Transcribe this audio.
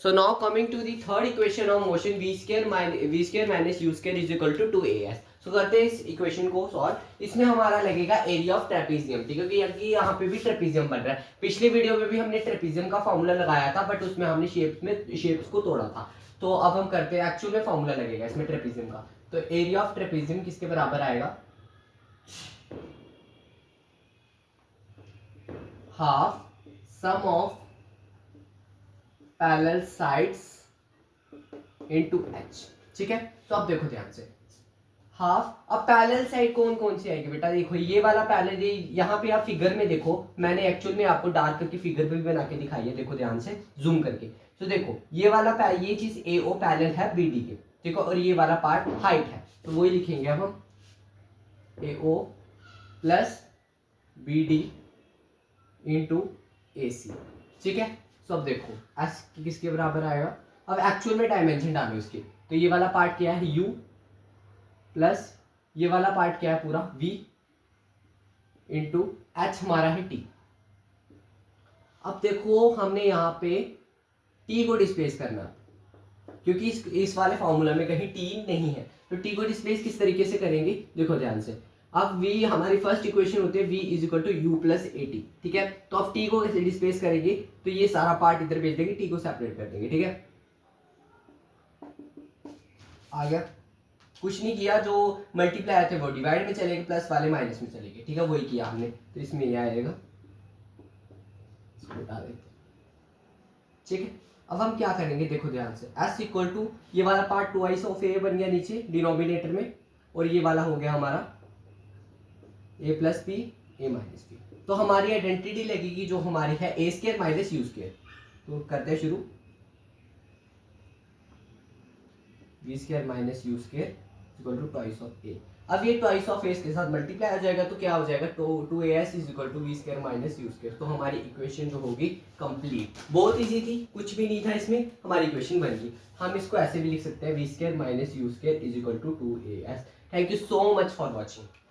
So now coming to the third equation of motion v square minus u square is equal to 2as. So करते हैं इस equation को solve. इसमें हमारा लगेगा एरिया ऑफ ट्रेपीजियम, ठीक है, क्योंकि यहाँ पे भी ट्रेपीजियम बन रहा है। पिछले वीडियो में भी हमने ट्रेपीजियम का फॉर्मूला लगाया था, बट उसमें हमने शेप्स को तोड़ा था। तो अब हम करते हैं एक्चुअल में फॉर्मूला लगेगा इसमें ट्रेपीजियम का। तो एरिया ऑफ ट्रेपीजियम किसके बराबर आएगा, half sum of parallel sides into h, ठीक है। तो अब देखो ध्यान से, हाफ, अब पैरेलल साइड कौन कौन सी आएगी बेटा, देखो ये वाला पैरेलल, यहाँ पे आप फिगर में देखो, मैंने एक्चुअल में आपको डार्क करके फिगर पे भी बना के दिखाई है, देखो ध्यान से जूम करके। तो देखो ये वाला ये चीज AO पैरेलल है BD के, देखो, और ये वाला पार्ट हाइट है, तो वही लिखेंगे अब हम AO plus BD into AC, ठीक है। तो अब देखो S किसके बराबर आएगा, अब एक्चुअल में डायमेंशन डालो इसके। तो ये वाला पार्ट क्या है U प्लस ये वाला पार्ट क्या है पूरा V इंटू H हमारा है T। अब देखो हमने यहाँ पे T को डिस्प्लेस करना, क्योंकि इस वाले फॉर्मूला में कहीं T नहीं है, तो T को डिस्प्लेस किस तरीके से करेंगे, देखो ध्यान से। अब V हमारी फर्स्ट इक्वेशन होती है V is equal to U plus AT, ठीक है। तो अब T को कैसे डिस्प्लेस करेंगे, तो ये सारा पार्ट इधर भेज देंगे, T को सेपरेट कर देंगे, ठीक है। आ गया, कुछ नहीं किया, जो मल्टीप्लाई थे वो डिवाइड में चलेंगे, प्लस वाले माइनस में चलेंगे, ठीक है, वही किया हमने। तो इसमें ये आएगा, इसको हटा देते, ठीक है। अब हम क्या करेंगे, देखो ध्यान से, S इक्वल टू ये वाला पार्ट 2 ऑफ A बन गया नीचे डिनोमिनेटर में, और ये वाला हो गया हमारा A plus B A minus B. तो हमारी आइडेंटिटी लगेगी जो हमारी है A square minus U square. तो करते हैं शुरू, V square minus U square equal to twice of A। अब ये ट्वाइस ऑफ A के साथ मल्टीप्लाई हो जाएगा, तो क्या हो जाएगा, 2AS is equal to V square minus U square. तो हमारी इक्वेशन जो होगी कंप्लीट, बहुत इजी थी, कुछ भी नहीं था इसमें, हमारी इक्वेशन बन गई। हम इसको ऐसे भी लिख सकते हैं, V square minus U square is equal to 2AS। Thank you so much for watching.